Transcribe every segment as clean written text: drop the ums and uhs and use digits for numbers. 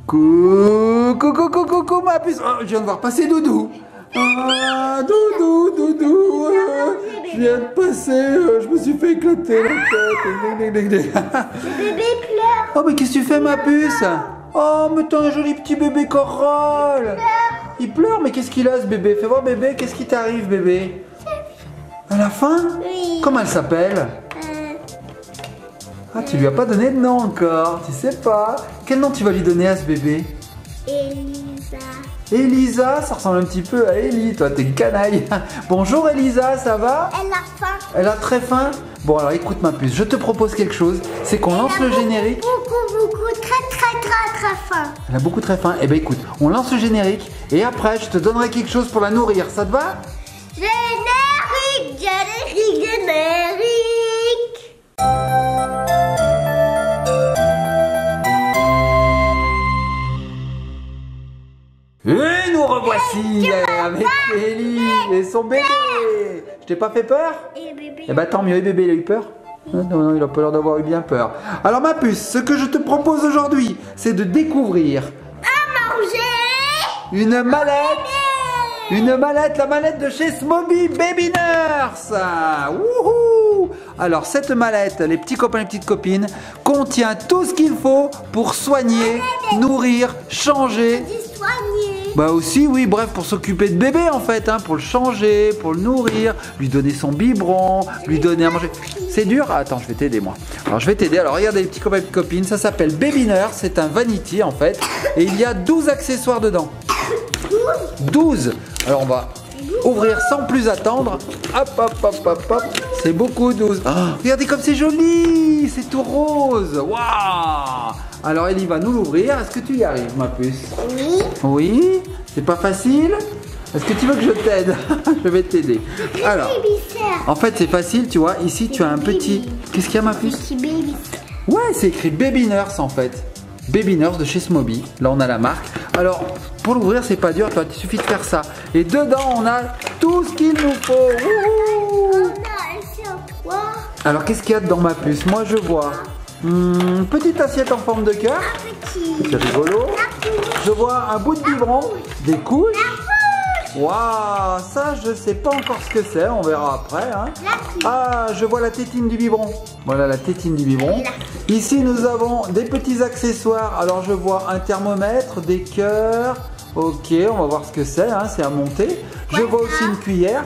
Coucou, ma puce. Oh, je viens de voir passer Doudou. Ah, Doudou. Je viens de passer, je me suis fait éclater la tête. Le bébé pleure. Oh, mais qu'est-ce que tu fais, ma puce? Oh, mais t'as un joli petit bébé Corolle. Il pleure, mais qu'est-ce qu'il a, ce bébé? Fais voir, bébé, qu'est-ce qui t'arrive, bébé? Elle a faim? Oui. Comment elle s'appelle? Ah, tu lui as pas donné de nom encore, tu sais pas. Quel nom tu vas lui donner à ce bébé? Elisa. Elisa, ça ressemble un petit peu à Ellie, toi t'es canaille. Bonjour Elisa, ça va? Elle a faim. Elle a très faim? Bon alors écoute ma puce, je te propose quelque chose, c'est qu'on lance le générique. Beaucoup, très faim. Elle a beaucoup très faim, eh ben écoute, on lance le générique et après je te donnerai quelque chose pour la nourrir, ça te va? Générique. Et nous revoici avec Ellie et son bébé. Je t'ai pas fait peur? Et bébé. Eh ben tant mieux, et bébé il a eu peur? Non, il a pas l'air d'avoir eu bien peur. Alors ma puce, ce que je te propose aujourd'hui, c'est de découvrir une mallette. Une mallette, la mallette de chez Smoby Baby Nurse. Wouhou! Alors cette mallette, les petits copains et les petites copines, contient tout ce qu'il faut pour soigner, nourrir, changer. Bah aussi, oui, bref, pour s'occuper de bébé en fait, hein, pour le changer, pour le nourrir, lui donner son biberon, lui donner à manger. C'est dur? Attends, je vais t'aider moi. Alors je vais t'aider. Alors regardez les petits copains et petites copines, ça s'appelle Baby Nurse, c'est un vanity en fait, et il y a 12 accessoires dedans. 12. Alors on va ouvrir sans plus attendre. Hop. C'est beaucoup 12. Oh, regardez comme c'est joli. C'est tout rose. Waouh. Alors Ellie va nous l'ouvrir. Est-ce que tu y arrives ma puce? Oui. Oui. C'est pas facile? Est-ce que tu veux que je t'aide? Je vais t'aider. Alors, en fait c'est facile, tu vois. Ici tu as un petit... Qu'est-ce qu'il y a ma puce? Ouais, c'est écrit Baby Nurse en fait. Baby Nurse de chez Smoby. Là on a la marque. Alors pour l'ouvrir c'est pas dur, il suffit de faire ça. Et dedans on a tout ce qu'il nous faut. Wouhou. Alors qu'est-ce qu'il y a dedans ma puce? Moi je vois petite assiette en forme de cœur. C'est rigolo. Je vois un bout de biberon, des couches. Waouh, ça je sais pas encore ce que c'est, on verra après. Hein. Ah, je vois la tétine du biberon. Voilà la tétine du biberon. Ici nous avons des petits accessoires. Alors je vois un thermomètre, des cœurs. Ok, on va voir ce que c'est, hein, c'est à monter. Je vois aussi une cuillère.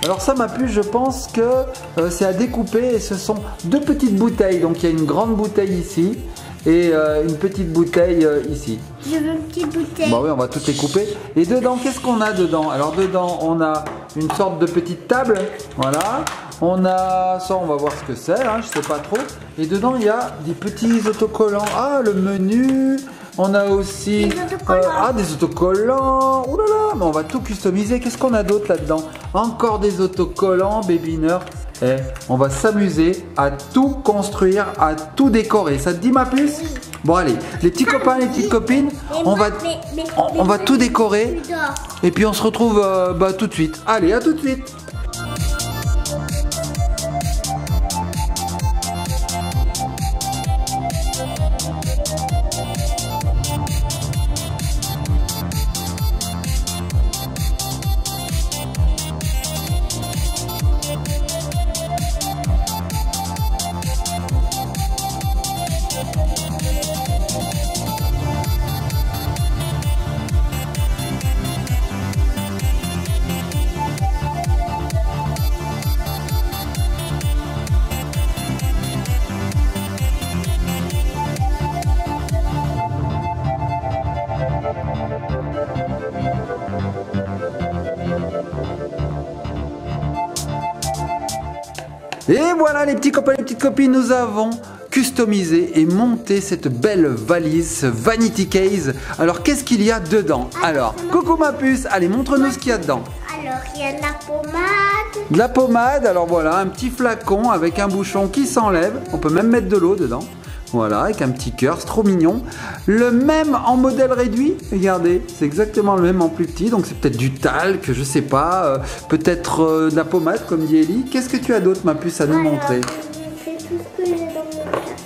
Alors ça ma puce, je pense que c'est à découper et ce sont deux petites bouteilles. Donc il y a une grande bouteille ici et une petite bouteille ici. Je veux une petite bouteille. Bah oui, on va tout découper. Et dedans, qu'est-ce qu'on a dedans? Alors dedans, on a une sorte de petite table. Voilà. On a ça, on va voir ce que c'est, hein, je sais pas trop. Et dedans, il y a des petits autocollants. Ah, le menu. On a aussi des autocollants. Ouh là là, mais on va tout customiser. Qu'est-ce qu'on a d'autre là-dedans? Encore des autocollants, Baby Nurse. Et on va s'amuser à tout construire, à tout décorer. Ça te dit ma puce? Bon allez, les petits copains, les petites copines, on va tout décorer. Et puis on se retrouve tout de suite. Allez, à tout de suite. Et voilà les petits copains et les petites copines, nous avons customisé et monté cette belle valise, ce vanity case. Alors qu'est-ce qu'il y a dedans? Alors, coucou ma puce, allez montre-nous ce qu'il y a dedans. Alors il y a de la pommade. De la pommade, alors voilà, un petit flacon avec un bouchon qui s'enlève. On peut même mettre de l'eau dedans. Voilà, avec un petit cœur, c'est trop mignon. Le même en modèle réduit, regardez, c'est exactement le même en plus petit. Donc c'est peut-être du talc, je sais pas, peut-être de la pommade comme dit Ellie. Qu'est-ce que tu as d'autre ma puce à nous montrer? C'est tout ce que j'ai dans mon cartable.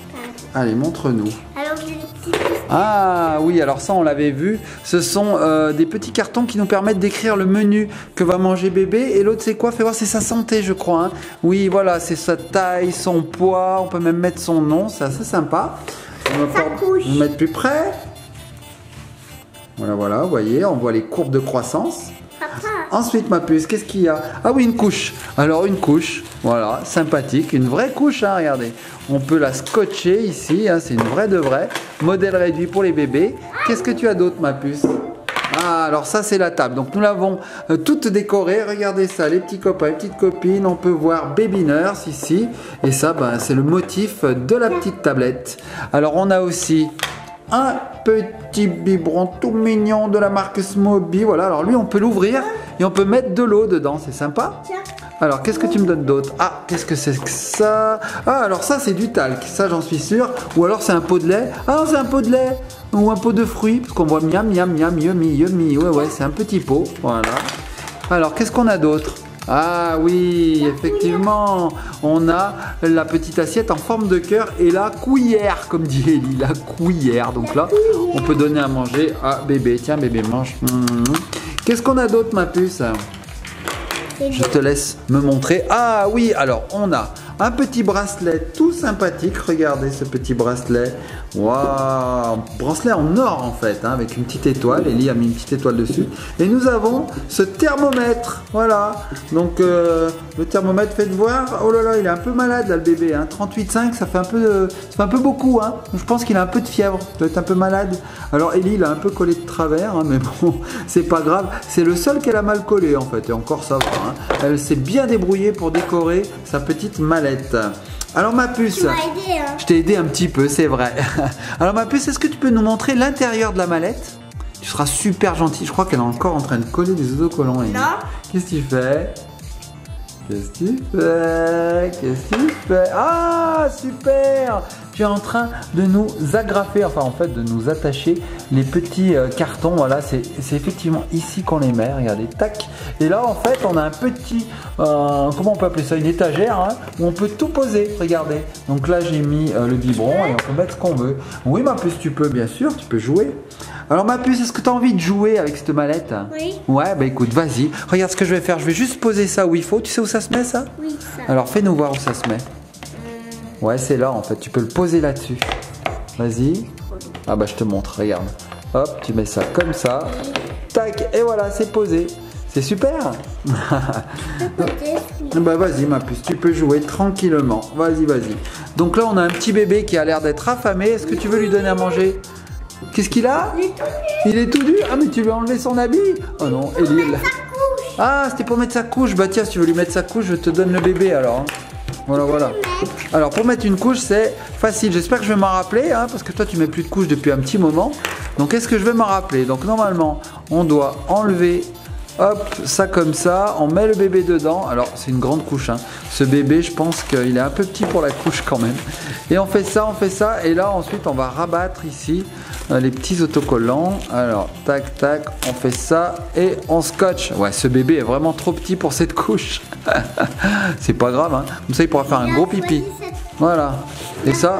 Allez, montre-nous. Alors j'ai des petits Ah oui, alors ça on l'avait vu. Ce sont des petits cartons qui nous permettent d'écrire le menu que va manger bébé. Et l'autre c'est quoi? Fais voir, c'est sa santé je crois. Hein. Oui, voilà, c'est sa taille, son poids. On peut même mettre son nom, c'est assez sympa. On va nous mettre plus près. Voilà, voilà, vous voyez, on voit les courbes de croissance. Papa. Ensuite, ma puce, qu'est-ce qu'il y a? Ah oui, une couche. Alors, une couche, voilà, sympathique. Une vraie couche, hein, regardez. On peut la scotcher ici, hein, c'est une vraie de vraie. Modèle réduit pour les bébés. Qu'est-ce que tu as d'autre, ma puce? Ah, alors ça, c'est la table. Donc, nous l'avons toute décorée. Regardez ça, les petits copains, les petites copines. On peut voir Baby Nurse ici. Et ça, ben, c'est le motif de la petite tablette. Alors, on a aussi un petit biberon tout mignon de la marque Smoby. Voilà, alors lui on peut l'ouvrir et on peut mettre de l'eau dedans, c'est sympa. Alors qu'est-ce que tu me donnes d'autre? Ah, qu'est-ce que c'est que ça? Ah, alors ça c'est du talc, ça j'en suis sûr. Ou alors c'est un pot de lait. Ah, c'est un pot de lait. Ou un pot de fruits, parce qu'on voit miam miam miam yummy yummy. Ouais, ouais, c'est un petit pot, voilà. Alors qu'est-ce qu'on a d'autre? Ah oui, effectivement, on a la petite assiette en forme de cœur et la cuillère, comme dit Ellie, la cuillère. Donc là, on peut donner à manger à bébé. Tiens, bébé, mange. Qu'est-ce qu'on a d'autre, ma puce? Je te laisse me montrer. Ah oui, alors on a un petit bracelet tout sympathique. Regardez ce petit bracelet. Waouh, bracelet en or en fait, hein, avec une petite étoile. Ellie a mis une petite étoile dessus. Et nous avons ce thermomètre. Voilà. Donc le thermomètre, faites voir. Oh là là, il est un peu malade là, le bébé. Hein. 38,5, ça fait un peu beaucoup. Hein. Je pense qu'il a un peu de fièvre. Il doit être un peu malade. Alors Ellie, il a un peu collé de travers, hein, mais bon, c'est pas grave. C'est le seul qu'elle a mal collé en fait. Et encore ça va. Hein. Elle s'est bien débrouillée pour décorer sa petite mallette. Alors ma puce, Tu m'as aidé, hein. Je t'ai aidé un petit peu, c'est vrai. Alors ma puce, est-ce que tu peux nous montrer l'intérieur de la mallette? Tu seras super gentil. Je crois qu'elle est encore en train de coller des autocollants. Non. Qu'est-ce que tu fais? Qu'est-ce que tu fais? Qu'est-ce que tu fais? Ah, super! Tu es en train de nous agrafer, enfin en fait de nous attacher les petits cartons. Voilà, c'est effectivement ici qu'on les met. Regardez, tac. Et là en fait on a un petit, comment on peut appeler ça, une étagère, hein, où on peut tout poser. Regardez. Donc là j'ai mis le biberon et on peut mettre ce qu'on veut. Oui ma puce, tu peux bien sûr, tu peux jouer. Alors ma puce, est-ce que tu as envie de jouer avec cette mallette? Oui. Ouais, bah écoute, vas-y. Regarde ce que je vais faire. Je vais juste poser ça où il faut. Tu sais où ça se met ça? Oui, ça. Alors fais-nous voir où ça se met. Ouais, c'est là en fait. Tu peux le poser là-dessus. Vas-y. Ah bah je te montre, regarde. Hop, tu mets ça comme ça. Tac, et voilà, c'est posé. C'est super. Bah vas-y ma puce, tu peux jouer tranquillement. Vas-y, vas-y. Donc là on a un petit bébé qui a l'air d'être affamé. Est-ce que tu veux lui donner à manger? Qu'est-ce qu'il a? Il est tout nu. Ah mais tu lui as enlevé son habit. Oh non, Ellie. Ah, c'était pour mettre sa couche. Bah tiens, si tu veux lui mettre sa couche, je te donne le bébé alors. Voilà, voilà. Alors pour mettre une couche, c'est facile. J'espère que je vais m'en rappeler, hein, parce que toi tu mets plus de couche depuis un petit moment. Donc est-ce que je vais m'en rappeler? Donc normalement, on doit enlever, hop, ça comme ça. On met le bébé dedans. Alors c'est une grande couche. Hein. Ce bébé, je pense qu'il est un peu petit pour la couche quand même. Et on fait ça. Et là ensuite, on va rabattre ici les petits autocollants. Alors tac, tac, on fait ça et on scotche. Ouais, ce bébé est vraiment trop petit pour cette couche. C'est pas grave, hein. Comme ça il pourra faire un gros pipi. Voilà. Et ça,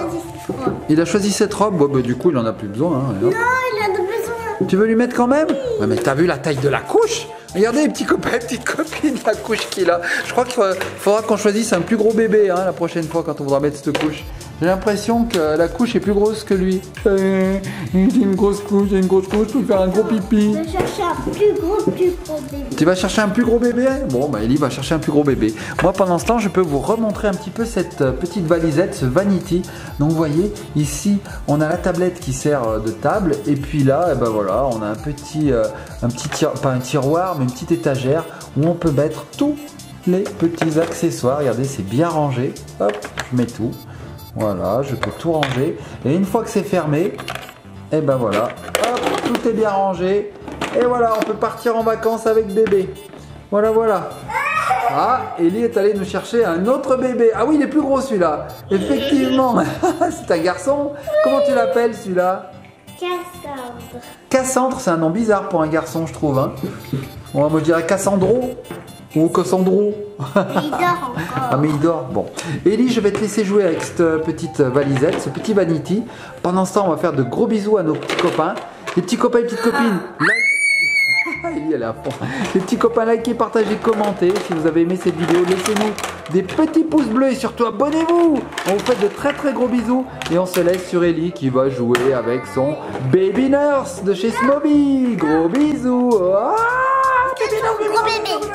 il a choisi cette robe. Bon, bah, du coup il en a plus besoin. Hein. Non, il en a besoin. Tu veux lui mettre quand même? Ouais, mais t'as vu la taille de la couche? Regardez les petits copains, les petites copines, la couche qu'il a. Je crois qu'il faudra qu'on choisisse un plus gros bébé, hein, la prochaine fois quand on voudra mettre cette couche. J'ai l'impression que la couche est plus grosse que lui. J'ai une grosse couche, je peux faire un gros pipi. Je vais chercher un plus gros bébé. Tu vas chercher un plus gros bébé? Bon, bah Ellie va chercher un plus gros bébé. Moi, pendant ce temps, je peux vous remontrer un petit peu cette petite valisette, ce vanity. Donc, vous voyez, ici, on a la tablette qui sert de table. Et puis là, ben voilà, on a un petit pas un tiroir, mais une petite étagère où on peut mettre tous les petits accessoires. Regardez, c'est bien rangé. Hop, je mets tout. Voilà, je peux tout ranger. Et une fois que c'est fermé, et ben voilà, hop, tout est bien rangé. Et voilà, on peut partir en vacances avec bébé. Voilà, voilà. Ah, Ellie est allée nous chercher un autre bébé. Ah oui, il est plus gros celui-là. Effectivement. C'est un garçon. Comment tu l'appelles celui-là? Cassandre. Cassandre, c'est un nom bizarre pour un garçon, je trouve. Hein. Bon, moi je dirais Cassandro. Ou Cassandro. Il dort encore. Ah mais il dort. Bon. Ellie, je vais te laisser jouer avec cette petite valisette, ce petit vanity. Pendant ce temps, on va faire de gros bisous à nos petits copains. Les petits copains et petites copines. Ellie, elle est à fond. Les petits copains, likez, partagez, commentez. Si vous avez aimé cette vidéo, laissez-nous des petits pouces bleus et surtout abonnez-vous. On vous fait de très très gros bisous. Et on se laisse sur Ellie qui va jouer avec son Baby Nurse de chez Smoby. Gros bisous. Ah, Gros bébé.